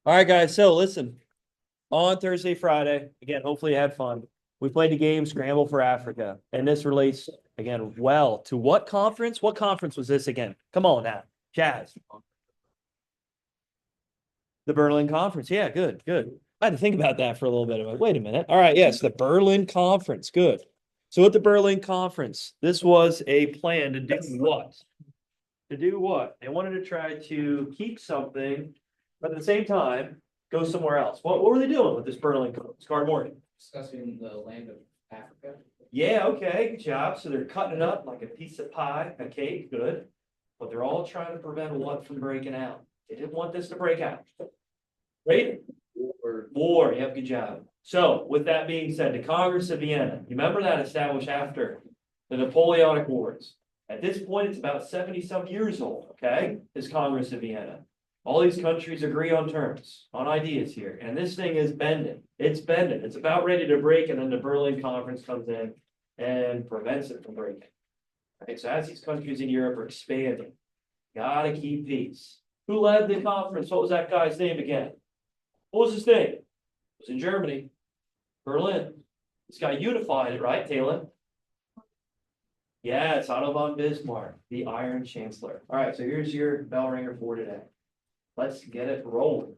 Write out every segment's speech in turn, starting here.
All right, guys. So listen, on Thursday, Friday, again, hopefully you had fun. We played the game Scramble for Africa. And this relates again well to what conference? What conference was this again? Come on now. Jazz. The Berlin Conference. Yeah, good, good. I had to think about that for a little bit. I'm like, wait a minute. All right, yes, the Berlin Conference. Good. So at the Berlin Conference, this was a plan to do what? To do what? They wanted to try to keep something, but at the same time, go somewhere else. What were they doing with this Berlin Conference? Card Morgan. Discussing the land of Africa. Yeah, okay, good job. So they're cutting it up like a piece of pie, a cake, good. But they're all trying to prevent what from breaking out. They didn't want this to break out. Right? War, yep, good job. So with that being said, the Congress of Vienna, you remember that established after the Napoleonic Wars. At this point, it's about 70 some years old, okay? This Congress of Vienna. All these countries agree on terms, on ideas here, and this thing is bending. It's bending. It's about ready to break, and then the Berlin Conference comes in and prevents it from breaking. Right? So as these countries in Europe are expanding, gotta keep peace. Who led the conference? What was that guy's name again? What was his name? It was in Germany, Berlin. This guy unified it, right, Taylor? Yeah, it's Otto von Bismarck, the Iron Chancellor. All right, so here's your bell ringer for today. Let's get it rolling.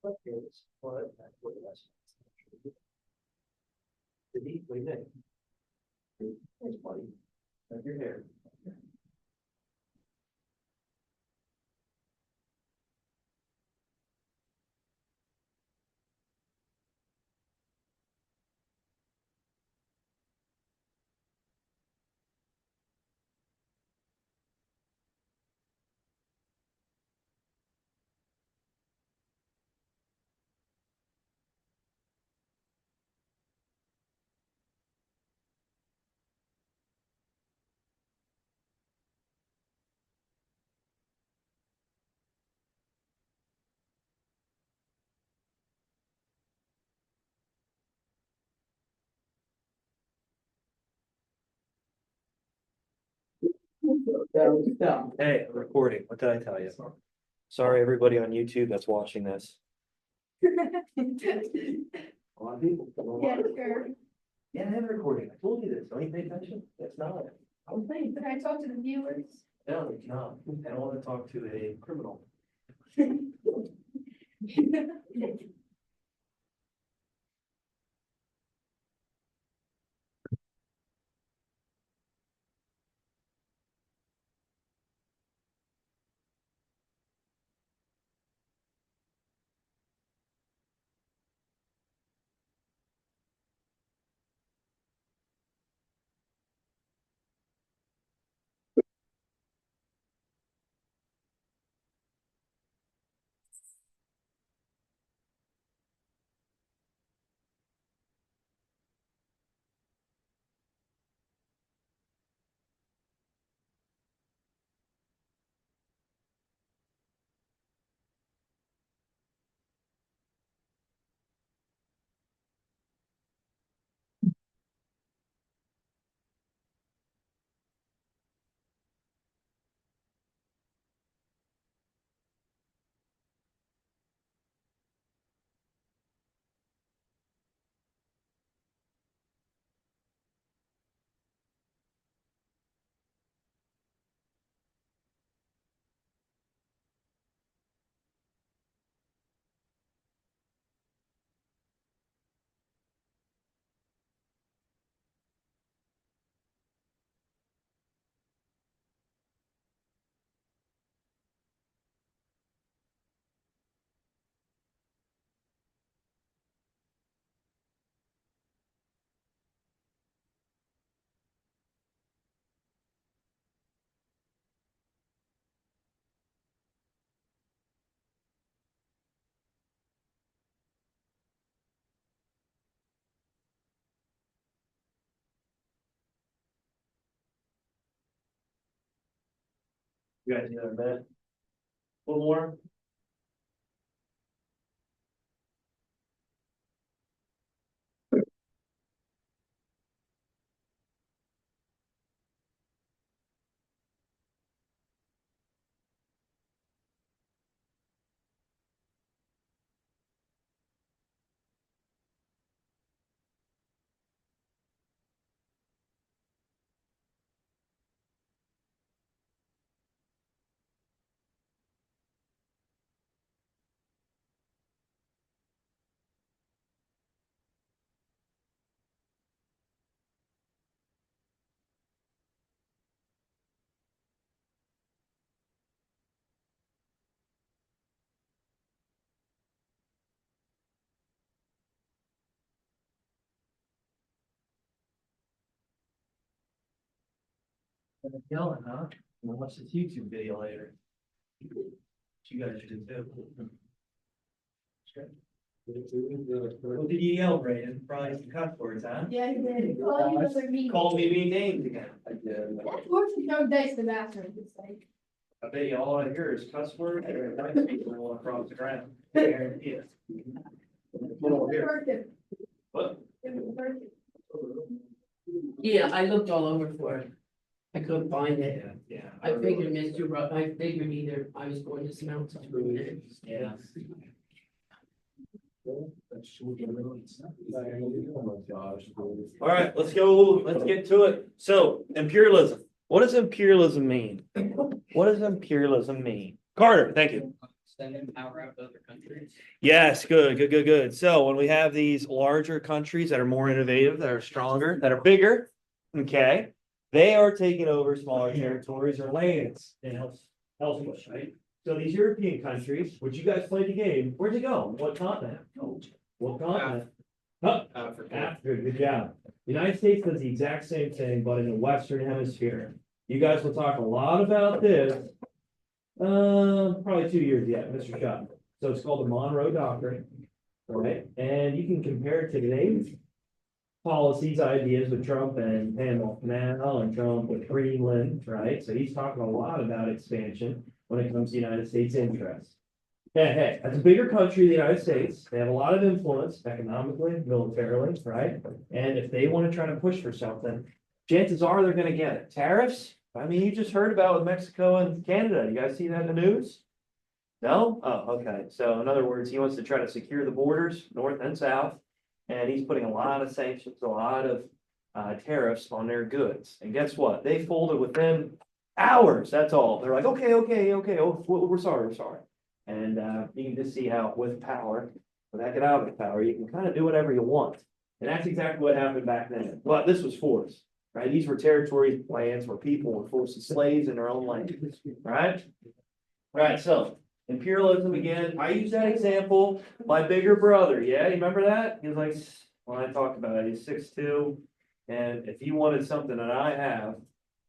What do you think? Thanks, buddy. Have your hair. Hey, I'm recording. What did I tell you? Sorry, everybody on YouTube that's watching this. A lot of people. Yeah, sure. Yeah, I am recording. I told you this. Don't you pay attention? That's not it. I'm saying, can I talk to the viewers? No, it's not. I don't want to talk to a criminal. You guys need another minute? A little more? Yelling, huh? We'll watch this YouTube video later. You guys should do too. What did you yell, Brayden? Probably some cuss words, huh? Yeah, he did. Call you other mean. Called me mean names again. I did. That's worse than no dice in the bathroom, it's like. I bet you all I hear is cuss words and nice people rolling across the ground. Guarantee it. It was worth it. What? It was worth it. Yeah, I looked all over for it. I couldn't find it. Yeah. I figured Mr. Rupp, I figured either I was going to smell something. Yeah. All right, let's go. Let's get to it. So, imperialism. What does imperialism mean? What does imperialism mean? Carter, thank you. Sending power out to other countries. Yes, good. So when we have these larger countries that are more innovative, that are stronger, that are bigger, okay, they are taking over smaller territories or lands in elsewhere, right? So these European countries, which you guys played the game, where'd you go? What continent? What continent? Huh? Africa. Africa, good job. The United States does the exact same thing, but in the Western Hemisphere. You guys will talk a lot about this. Probably 2 years yet, Mr. Shot. So it's called the Monroe Doctrine, right? And you can compare it to today's policies, ideas with Trump and Panama Canal and Trump with Greenland, right? So he's talking a lot about expansion when it comes to United States interests. Hey, that's a bigger country, the United States. They have a lot of influence economically, militarily, right? And if they want to try to push for something, chances are they're going to get it. Tariffs? I mean, you just heard about with Mexico and Canada. You guys see that in the news? No? Oh, okay. So in other words, he wants to try to secure the borders, north and south. And he's putting a lot of sanctions, a lot of tariffs on their goods. And guess what? They folded within hours. That's all. They're like, okay. Oh, we're sorry. And you can just see how with power, with economic power, you can kind of do whatever you want. And that's exactly what happened back then. But this was force, right? These were territory lands where people were forced as slaves in their own land, right? Right, so imperialism again, I use that example, my bigger brother, yeah, you remember that? He was like, when I talked about it, he's 6'2", and if he wanted something that I have,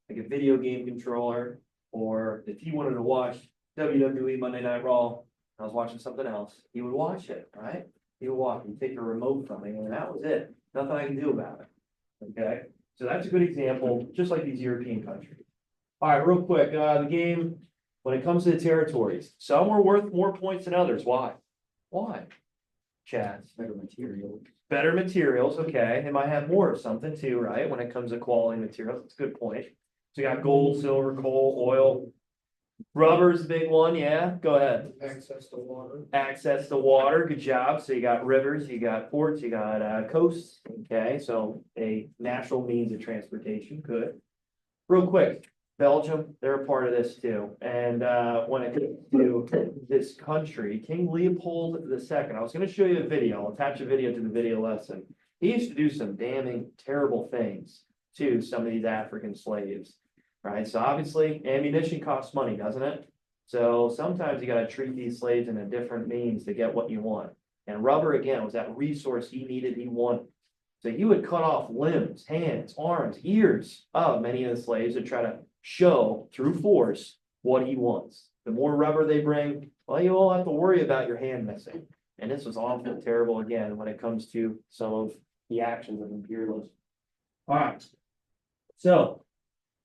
like a video game controller, or if he wanted to watch WWE Monday Night Raw, I was watching something else, he would watch it, right? He would watch, he'd take a remote from me, and that was it, nothing I can do about it, okay? So that's a good example, just like these European countries. All right, real quick, the game, when it comes to the territories, some were worth more points than others. Why? Why? Chad. Better material. Better materials, okay. They might have more of something too, right? When it comes to quality materials, that's a good point. So you got gold, silver, coal, oil. Rubber's the big one, yeah. Go ahead. Access to water. Access to water, good job. So you got rivers, you got ports, you got coasts, okay. So a natural means of transportation, good. Real quick. Belgium, they're a part of this too. And when it comes to this country, King Leopold II, I was going to show you a video. I'll attach a video to the video lesson. He used to do some damning terrible things to some of these African slaves, right? So obviously ammunition costs money, doesn't it? So sometimes you got to treat these slaves in a different means to get what you want. And rubber, again, was that resource he needed, he wanted. So he would cut off limbs, hands, arms, ears of many of the slaves to try to show through force what he wants. The more rubber they bring, well, you won't have to worry about your hand missing. And this was awful, terrible again when it comes to some of the actions of imperialism. All right. So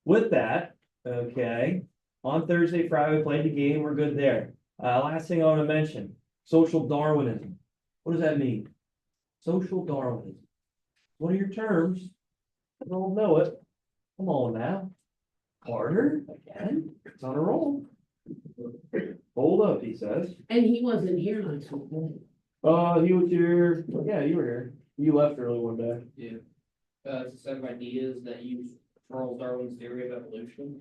with that, okay, on Thursday, Friday, we played the game. We're good there. Last thing I want to mention, social Darwinism. What does that mean? Social Darwinism. One of your terms. I don't know it. Come on now. Carter, again, it's on a roll. Hold up, he says. And he wasn't here on something. He was here, yeah, you were here. You left early one day. Yeah. It's a set of ideas that use Charles Darwin's theory of evolution.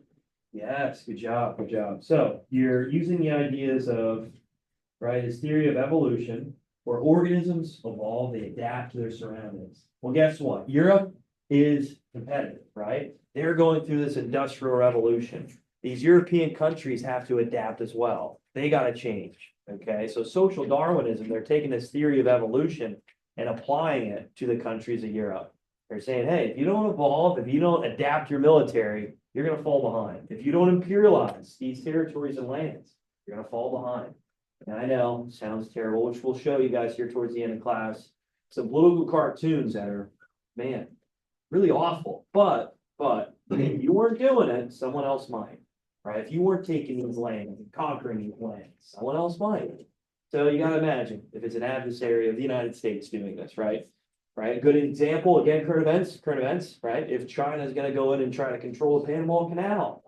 Yes, good job. So you're using the ideas of, right, his theory of evolution, where organisms evolve, they adapt to their surroundings. Well, guess what? Europe is competitive, right? They're going through this industrial revolution. These European countries have to adapt as well. They got to change. Okay, so social Darwinism, they're taking this theory of evolution and applying it to the countries of Europe. They're saying, hey, if you don't evolve, if you don't adapt your military, you're gonna fall behind. If you don't imperialize these territories and lands, you're gonna fall behind. And I know, sounds terrible, which we'll show you guys here towards the end of class, some political cartoons that are, man, really awful, but if you weren't doing it, someone else might, right? If you weren't taking these lands and conquering these lands, someone else might. So you gotta imagine, if it's an adversary of the United States doing this, right? Right, a good example, again, current events, right? If China is gonna go in and try to control the Panama Canal.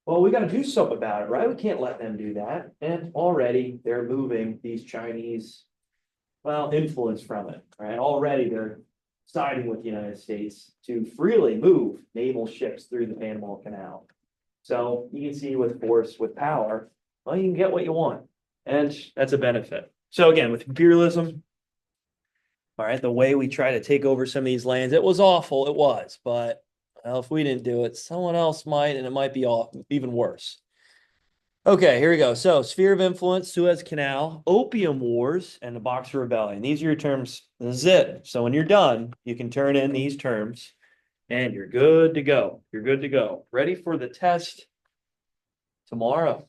Well, we gotta do something about it, right? We can't let them do that, and already they're moving these Chinese, well, influence from it, right? Already they're siding with the United States to freely move naval ships through the Panama Canal. So you can see with force, with power, well, you can get what you want, and that's a benefit. So again, with imperialism, all right, the way we try to take over some of these lands, it was awful, it was, but well, if we didn't do it, someone else might, and it might be even worse. Okay, here we go. So, sphere of influence, Suez Canal, Opium Wars, and the Boxer Rebellion. These are your terms. This is it. So when you're done, you can turn in these terms, and you're good to go. You're good to go. Ready for the test tomorrow.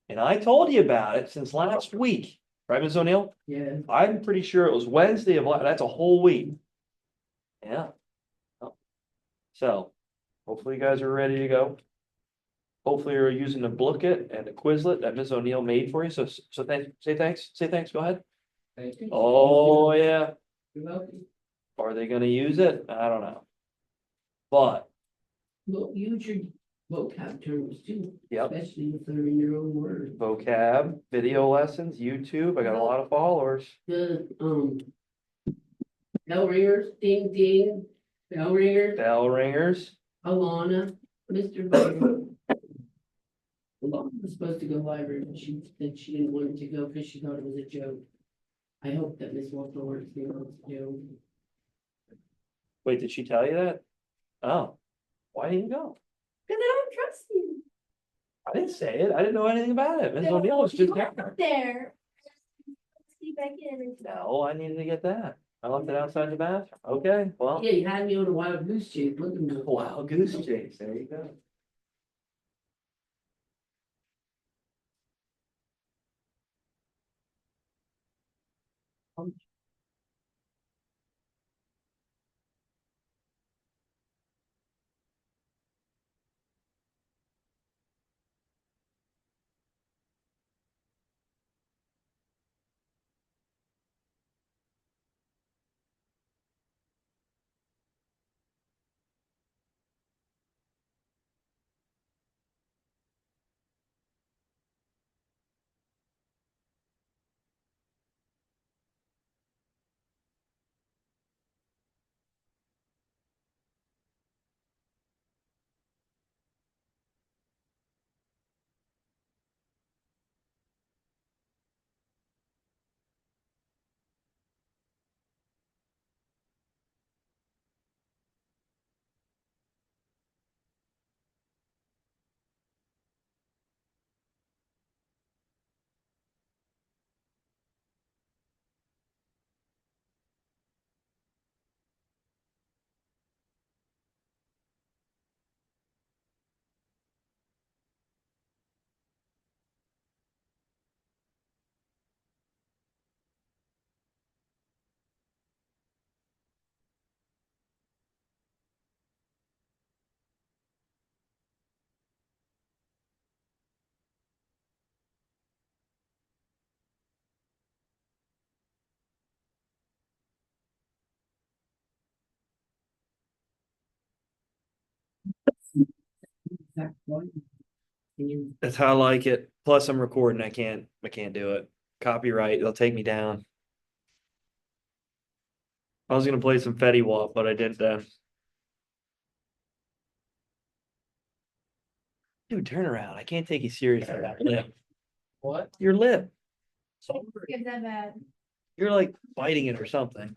And I told you about it since last week, right, Ms. O'Neill? Yeah. I'm pretty sure it was Wednesday of last, that's a whole week. Yeah. So, hopefully you guys are ready to go. Hopefully you're using the booklet and the Quizlet that Ms. O'Neill made for you. So say thanks, go ahead. Thank you. Oh, yeah. You're welcome. Are they gonna use it? I don't know. But, Well, use your vocab terms too. Yep. Especially if they're in your own words. vocab, video lessons, YouTube, I got a lot of followers. The, bell ringers, ding, ding, bell ringers, Bell ringers. Alana, Mr. Butler. Alana was supposed to go library, but she said she didn't want to go because she thought it was a joke. I hope that Miss Walker wants to do. Wait, did she tell you that? Oh, why didn't you go? Because I don't trust you. I didn't say it. I didn't know anything about it. Ms. No, O'Neill was you just were there. up there. See back in. No, I needed to get that. I left it outside the bathroom. Okay, well, Yeah, you had me on a wild goose chase, look at me. wow, goose chase. There you go. That's how I like it. Plus, I'm recording. I can't do it. Copyright, they'll take me down. I was gonna play some Fetty Wap, but I didn't then. Dude, turn around. I can't take you seriously. That lip. What? Your lip. Get that bad. You're like biting it or something.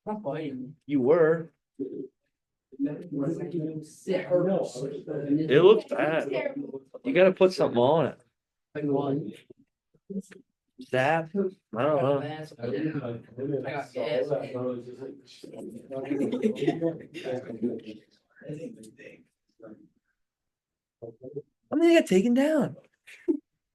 Not biting. You were. Sick. It looks bad. Terrible. You gotta put something on it. One. Zap. I don't know. I got gas. I'm gonna get taken down.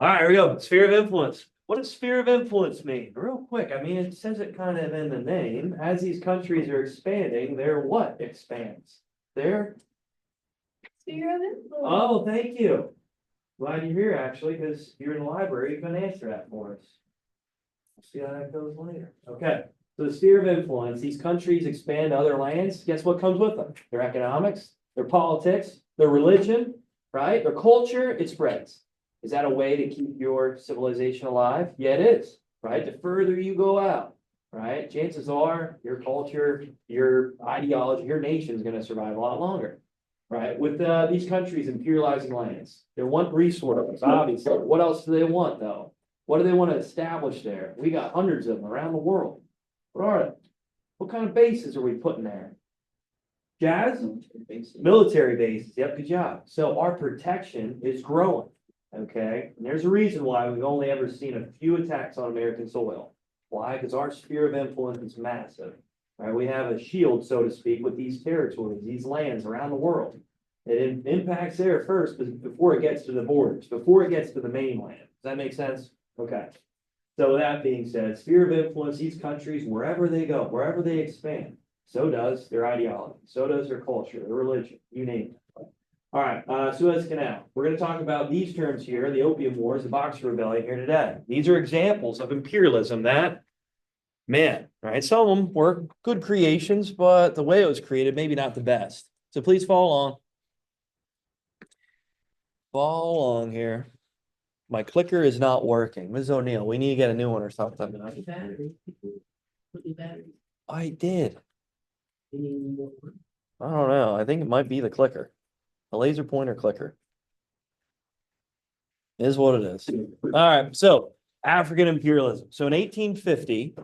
All right, here we go. Sphere of influence. What does sphere of influence mean? Real quick, I mean, it says it kind of in the name. As these countries are expanding, their what expands? Their, Sphere of influence. oh, thank you. Glad you're here, actually, because you're in the library, you can answer that for us. We'll see how that goes later. Okay, so the sphere of influence, these countries expand to other lands. Guess what comes with them? Their economics, their politics, their religion, right? Their culture, it spreads. Is that a way to keep your civilization alive? Yeah, it is, right? The further you go out, right? Chances are your culture, your ideology, your nation is going to survive a lot longer, right? With these countries imperializing lands, they want resources, obviously. What else do they want, though? What do they want to establish there? We got hundreds of them around the world. What are they? What kind of bases are we putting there? Jazz? Military bases. Yep, good job. So our protection is growing. Okay, and there's a reason why we've only ever seen a few attacks on American soil. Why? Because our sphere of influence is massive. Right? We have a shield, so to speak, with these territories, these lands around the world. It impacts there first before it gets to the borders, before it gets to the mainland. Does that make sense? Okay. So with that being said, sphere of influence, these countries, wherever they go, wherever they expand, so does their ideology, so does their culture, their religion, you name it. All right, Suez Canal. We're going to talk about these terms here, the Opium Wars, the Boxer Rebellion here today. These are examples of imperialism that, man, right? Some of them were good creations, but the way it was created, maybe not the best. So please follow along. Follow along here. My clicker is not working. Ms. O'Neill, we need to get a new one or something. Put the battery. Put the battery. I did. You need more. I don't know. I think it might be the clicker. A laser pointer clicker. Is what it is. All right. So African imperialism. So in 1850,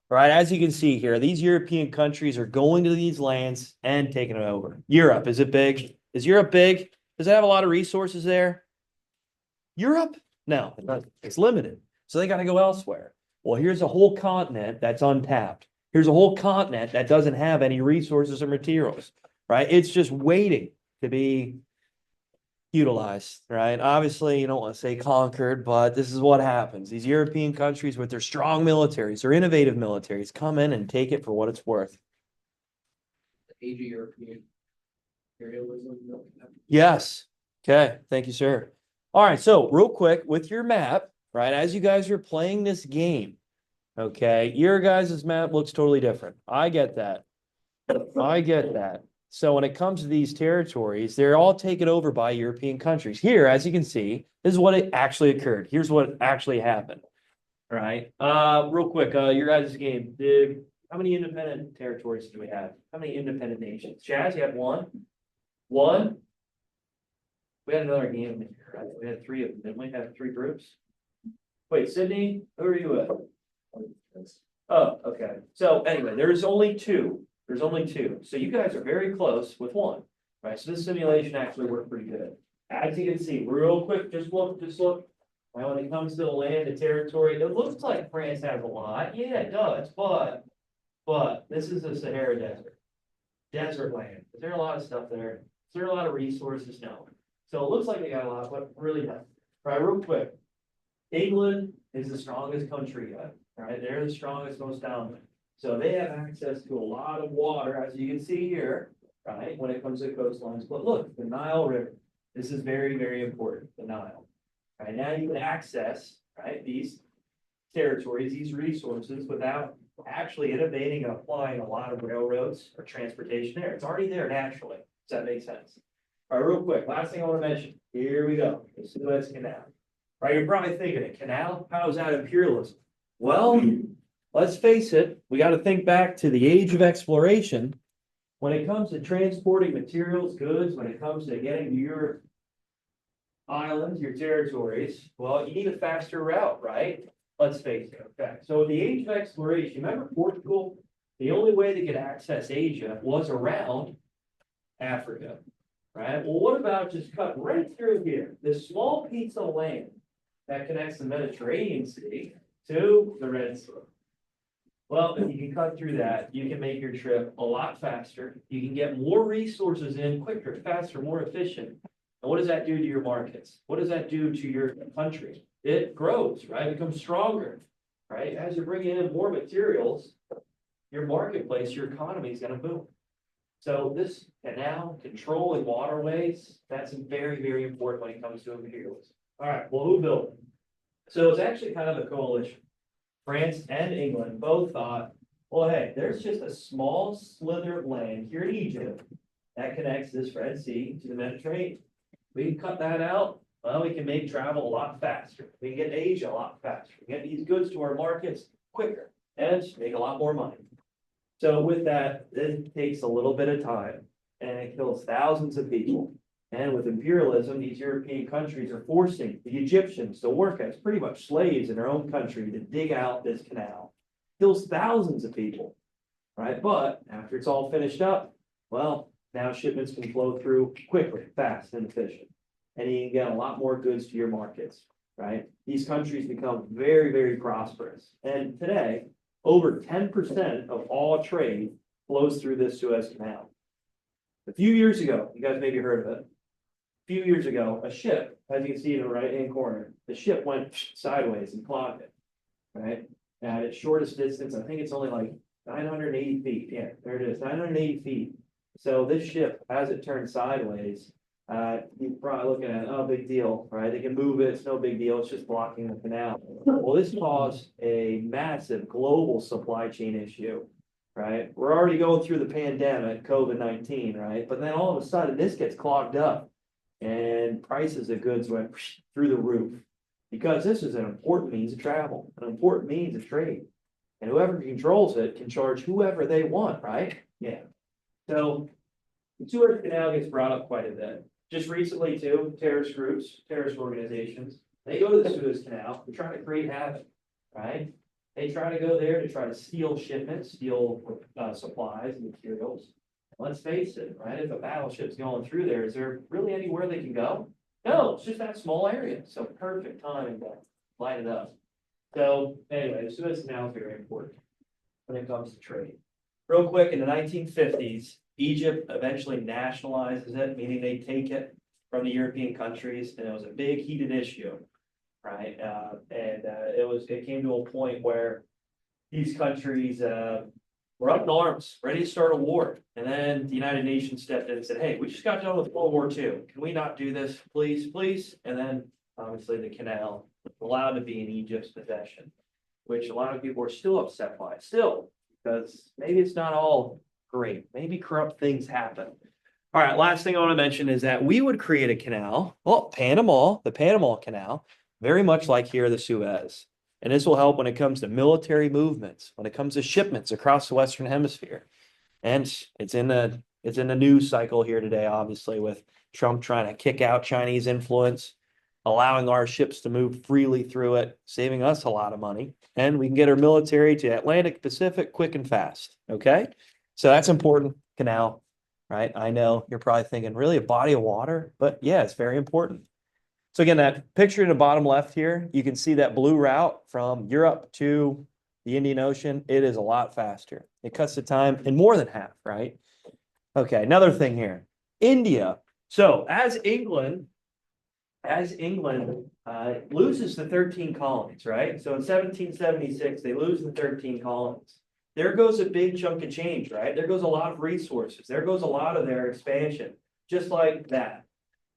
right, as you can see here, these European countries are going to these lands and taking it over. Europe, is it big? Is Europe big? Does it have a lot of resources there? Europe? No, it's limited. So they got to go elsewhere. Well, here's a whole continent that's untapped. Here's a whole continent that doesn't have any resources or materials, right? It's just waiting to be utilized, right? Obviously, you don't want to say conquered, but this is what happens. These European countries with their strong militaries, their innovative militaries, come in and take it for what it's worth. The age of European imperialism. Yes. Okay. Thank you, sir. All right. So real quick with your map, right? As you guys are playing this game, okay, your guys' map looks totally different. I get that. I get that. So when it comes to these territories, they're all taken over by European countries. Here, as you can see, this is what it actually occurred. Here's what actually happened. All right. Real quick, your guys' game. How many independent territories do we have? How many independent nations? Chaz, you had one. One. We had another game here, right? We had three of them. Didn't we have three groups? Wait, Sydney, who are you with? Oh, okay. So anyway, there's only two. There's only two. So you guys are very close with one, right? So this simulation actually worked pretty good. As you can see, real quick, just look. Right, when it comes to the land and territory, it looks like France has a lot. Yeah, it does, but this is the Sahara Desert. Desert land. Is there a lot of stuff there? Is there a lot of resources? No. So it looks like they got a lot, but really not. Right, real quick. England is the strongest country yet, right? They're the strongest, most dominant. So they have access to a lot of water, as you can see here, right? When it comes to coastlines. But look, the Nile River. This is very, very important, the Nile. Right now you can access, right, these territories, these resources without actually innovating and applying a lot of railroads or transportation there. It's already there naturally. Does that make sense? All right, real quick, last thing I want to mention. Here we go. The Suez Canal. Right, you're probably thinking, a canal? How is that imperialism? Well, let's face it, we got to think back to the age of exploration. When it comes to transporting materials, goods, when it comes to getting to your islands, your territories, well, you need a faster route, right? Let's face it. Okay. So the age of exploration, remember Portugal? The only way they could access Asia was around Africa, right? Well, what about just cut right through here? This small piece of land that connects the Mediterranean Sea to the Red Sea. Well, if you can cut through that, you can make your trip a lot faster. You can get more resources in quicker, faster, more efficient. And what does that do to your markets? What does that do to your country? It grows, right? It becomes stronger, right? As you're bringing in more materials, your marketplace, your economy is gonna boom. So this canal, controlling waterways, that's very, very important when it comes to imperialism. All right, well, who built it? So it's actually kind of a coalition. France and England both thought, well, hey, there's just a small slither of land here in Egypt that connects this Red Sea to the Mediterranean. We can cut that out, well, we can make travel a lot faster. We can get to Asia a lot faster. We can get these goods to our markets quicker and make a lot more money. So with that, it takes a little bit of time and it kills thousands of people. And with imperialism, these European countries are forcing the Egyptians to work as pretty much slaves in their own country to dig out this canal. Kills thousands of people, right? But after it's all finished up, well, now shipments can flow through quickly, fast, and efficient. And you can get a lot more goods to your markets, right? These countries become very, very prosperous. And today, over 10% of all trade flows through this Suez Canal. A few years ago, you guys maybe heard of it. A few years ago, a ship, as you can see in the right-hand corner, the ship went sideways and clogged it, right? At its shortest distance, I think it's only like 980 feet. Yeah, there it is, 980 feet. So this ship, as it turned sideways, you're probably looking at, oh, big deal, right? They can move it, it's no big deal, it's just blocking the canal. Well, this caused a massive global supply chain issue, right? We're already going through the pandemic, COVID-19, right? But then all of a sudden, this gets clogged up and prices of goods went through the roof because this is an important means of travel, an important means of trade. And whoever controls it can charge whoever they want, right? Yeah. So the Suez Canal gets brought up quite a bit. Just recently too, terrorist groups, terrorist organizations, they go to the Suez Canal to try to create havoc, right? They try to go there to try to steal shipments, steal supplies and materials. Let's face it, right? If a battleship's going through there, is there really anywhere they can go? No, it's just that small area. So perfect timing to light it up. So anyway, the Suez Canal is very important when it comes to trade. Real quick, in the 1950s, Egypt eventually nationalizes it, meaning they take it from the European countries, and it was a big heated issue, right? It came to a point where these countries were up in arms, ready to start a war. And then the United Nations stepped in and said, hey, we just got done with World War II. Can we not do this, please, please? And then obviously the canal was allowed to be in Egypt's possession, which a lot of people are still upset by, because maybe it's not all great. Maybe corrupt things happen. All right, last thing I want to mention is that we would create a canal, well, the Panama Canal, very much like here, the Suez. And this will help when it comes to military movements, when it comes to shipments across the Western Hemisphere. And it's in the news cycle here today, obviously, with Trump trying to kick out Chinese influence, allowing our ships to move freely through it, saving us a lot of money. And we can get our military to Atlantic Pacific quick and fast. Okay. So that's important. Canal, right? I know you're probably thinking, really, a body of water? But yeah, it's very important. So again, that picture in the bottom left here, you can see that blue route from Europe to the Indian Ocean. It is a lot faster. It cuts the time in more than half, right? Okay, another thing here. India. So as England loses the 13 colonies, right? So in 1776, they lose the 13 colonies. There goes a big chunk of change, right? There goes a lot of resources. There goes a lot of their expansion, just like that.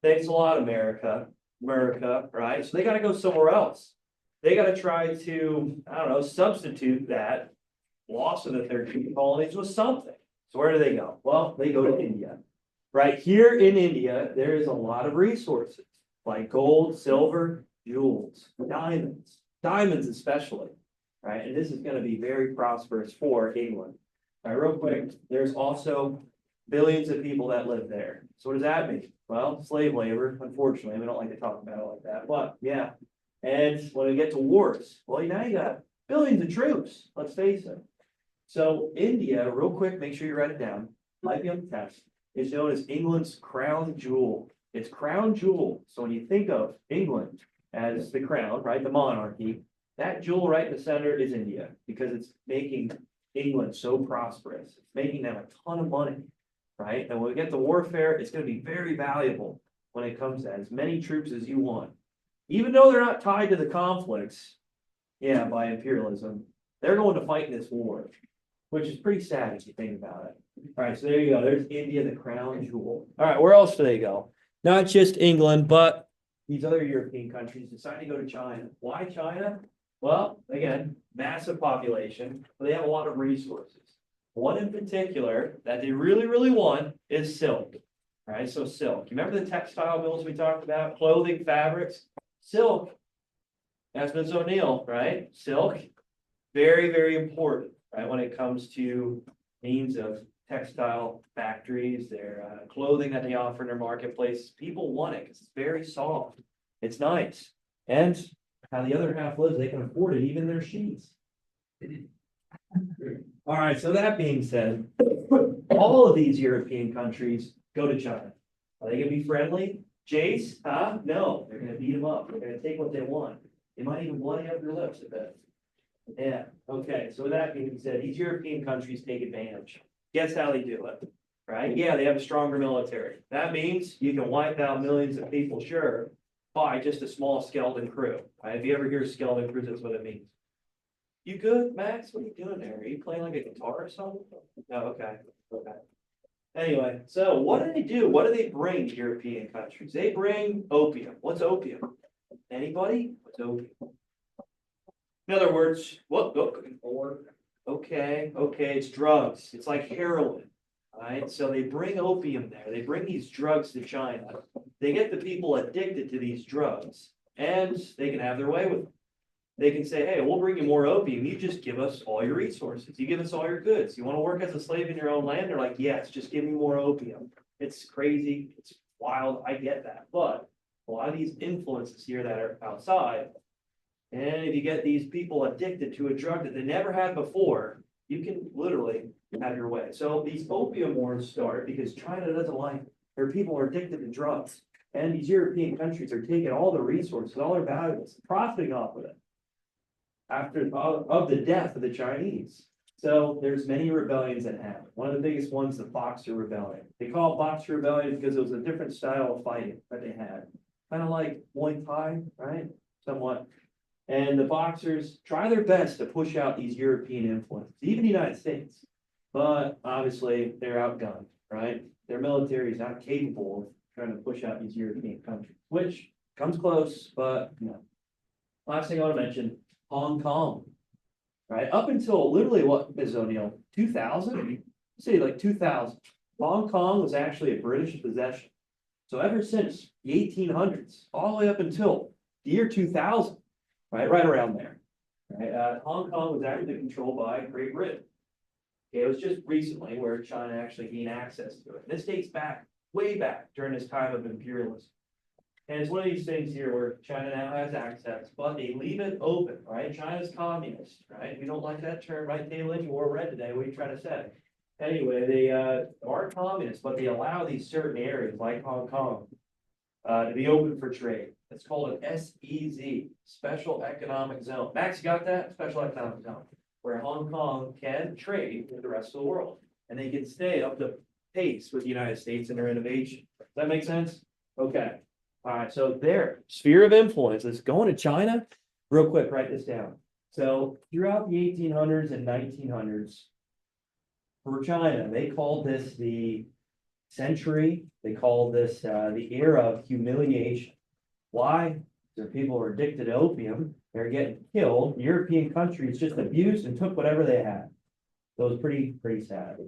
Thanks a lot, America, right? So they got to go somewhere else. They got to try to, I don't know, substitute that loss of the 13 colonies with something. So where do they go? Well, they go to India. Right here in India, there is a lot of resources like gold, silver, jewels, diamonds especially, right? And this is going to be very prosperous for England. All right, real quick, there's also billions of people that live there. So what does that mean? Well, slave labor, unfortunately, we don't like to talk about it like that, but yeah. And when we get to wars, well, now you got billions of troops, let's face it. So India, real quick, make sure you write it down, might be on the test, is known as England's crown jewel. It's crown jewel. So when you think of England as the crown, right, the monarchy, that jewel right in the center is India, because it's making England so prosperous. It's making them a ton of money, right? And when we get to warfare, it's going to be very valuable. when it comes to as many troops as you want. Even though they're not tied to the conflicts, yeah, by imperialism, they're going to fight this war, which is pretty sad if you think about it. All right, so there you go. There's India, the crown jewel. All right, where else do they go? Not just England, but these other European countries decide to go to China. Why China? Well, again, massive population, but they have a lot of resources. One in particular that they really, really want is silk. All right, so silk. You remember the textile mills we talked about? Clothing, fabrics, silk. That's Ms. O'Neill, right? Silk, very, very important, right? When it comes to means of textile factories, their clothing that they offer in their marketplace. People want it because it's very soft. It's nice. And how the other half lives, they can afford it, even their sheets. All right, so that being said, all of these European countries go to China. Are they gonna be friendly? Jace, huh? No, they're gonna beat them up. They're gonna take what they want. They might even bloody up their lips a bit. Yeah, okay, so with that being said, these European countries take advantage. Guess how they do it, right? Yeah, they have a stronger military. That means you can wipe out millions of people, sure, by just a small skeleton crew. Right? If you ever hear skeleton crews, that's what it means. You good, Max? What are you doing there? Are you playing like a guitar or something? No, okay, okay. Anyway, so what do they do? What do they bring to European countries? They bring opium. What's opium? Anybody? What's opium? In other words, what? Okay, it's drugs. It's like heroin. Right? So they bring opium there. They bring these drugs to China. They get the people addicted to these drugs, and they can have their way with them. They can say, hey, we'll bring you more opium. You just give us all your resources. You give us all your goods. You want to work as a slave in your own land? They're like, yes, just give me more opium. It's crazy. It's wild. I get that. But a lot of these influences here that are outside, and if you get these people addicted to a drug that they never had before, you can literally have your way. So these opium wars start because China doesn't like their people are addicted to drugs. And these European countries are taking all the resources, all their valuables, profiting off of it after of the death of the Chinese. So there's many rebellions that happen. One of the biggest ones, the Boxer Rebellion. They call it Boxer Rebellion because it was a different style of fighting that they had. Kind of like Muay Thai, right? Somewhat. And the Boxers try their best to push out these European influences, even the United States. But obviously they're outgunned, right? Their military is not capable of trying to push out these European countries, which comes close, but no. Last thing I want to mention, Hong Kong, right? Up until literally what, Ms. O'Neill, 2000? Say like 2000. Hong Kong was actually a British possession. So ever since the 1800s, all the way up until the year 2000, right around there, right? Hong Kong was actually controlled by Great Britain. Okay, it was just recently where China actually gained access to it. This dates back, way back during this time of imperialism. And it's one of these things here where China now has access, but they leave it open, right? China's communist, right? We don't like that term, right, Taylor? You wore red today. What are you trying to say? Anyway, they are communist, but they allow these certain areas like Hong Kong to be open for trade. It's called an SEZ, Special Economic Zone. Max, you got that? Special Economic Zone, where Hong Kong can trade with the rest of the world, and they can stay up to pace with the United States and their innovation. Does that make sense? Okay. All right, so their sphere of influence is going to China. Real quick, write this down. So throughout the 1800s and 1900s, for China, they called this the century. They called this the era of humiliation. Why? Because people were addicted to opium. They're getting killed. European countries just abused and took whatever they had. So it was pretty sad.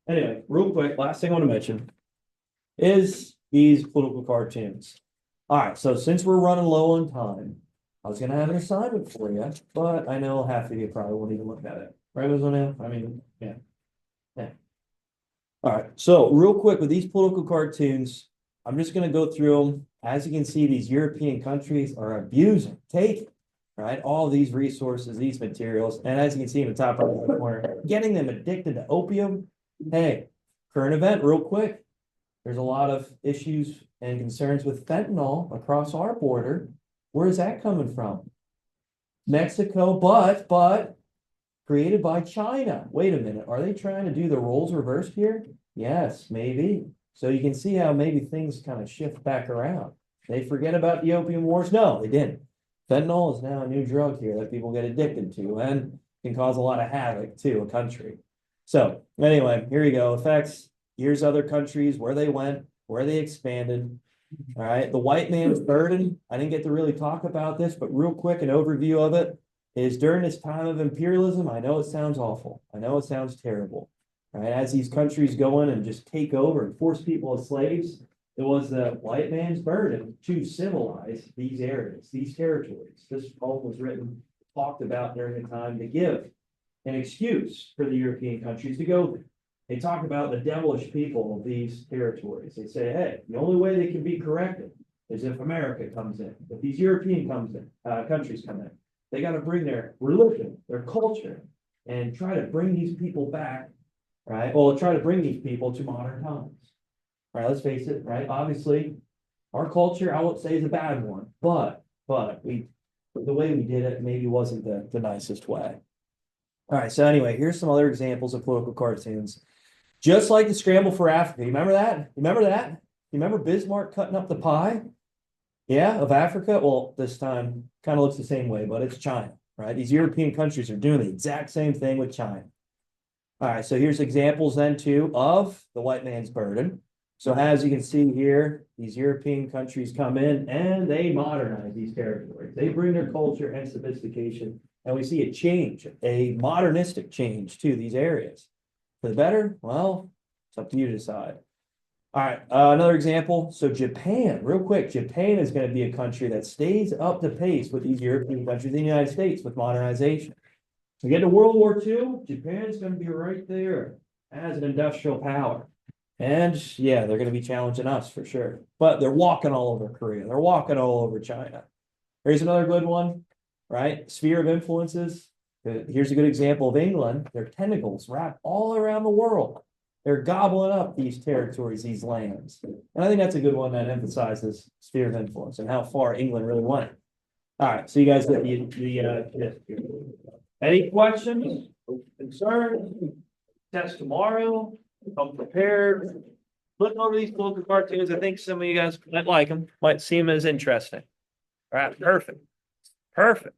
Anyway, real quick, last thing I want to mention is these political cartoons. All right, so since we're running low on time, I was gonna have an assignment for you, but I know half of you probably won't even look at it. Right, Ms. O'Neill? I mean, yeah. All right, so real quick with these political cartoons, I'm just gonna go through them. As you can see, these European countries are abusing, taking, right, all these resources, these materials, and as you can see in the top right corner, getting them addicted to opium. Hey, current event, real quick. There's a lot of issues and concerns with fentanyl across our border. Where is that coming from? Mexico, but created by China. Wait a minute, are they trying to do the roles reversed here? Yes, maybe. So you can see how maybe things kind of shift back around. They forget about the opium wars? No, they didn't. Fentanyl is now a new drug here that people get addicted to and can cause a lot of havoc to a country. So anyway, here you go. Effects. Here's other countries, where they went, where they expanded. All right. The white man's burden. I didn't get to really talk about this, but real quick, an overview of it is during this time of imperialism. I know it sounds awful. I know it sounds terrible. All right. As these countries go in and just take over and force people as slaves, it was the white man's burden to civilize these areas, these territories. This poem was written, talked about during the time to give an excuse for the European countries to go there. They talk about the devilish people of these territories. They say, hey, the only way they can be corrected is if America comes in, if these European countries come in. They got to bring their religion, their culture, and try to bring these people back, right? Well, try to bring these people to modern times. All right, let's face it, right? Obviously, our culture, I won't say is a bad one, but the way we did it maybe wasn't the nicest way. All right, so anyway, here's some other examples of political cartoons. Just like the scramble for Africa. You remember that? You remember that? You remember Bismarck cutting up the pie? Yeah, of Africa. Well, this time kind of looks the same way, but it's China, right? These European countries are doing the exact same thing with China. All right, so here's examples then too of the white man's burden. So as you can see here, these European countries come in and they modernize these territories. They bring their culture and sophistication, and we see a change, a modernistic change to these areas. For the better? Well, it's up to you to decide. All right, another example. So Japan, real quick, Japan is going to be a country that stays up to pace with these European countries in the United States with modernization. We get to World War II, Japan's going to be right there as an industrial power. And yeah, they're going to be challenging us for sure. But they're walking all over Korea. They're walking all over China. Here's another good one, right? Sphere of influences. Here's a good example of England. Their tentacles wrap all around the world. They're gobbling up these territories, these lands. And I think that's a good one that emphasizes sphere of influence and how far England really went. All right, so you guys get any questions, concerns? Test tomorrow. Come prepared. Look over these political cartoons. I think some of you guys might like them, might see them as interesting. All right, perfect. Perfect.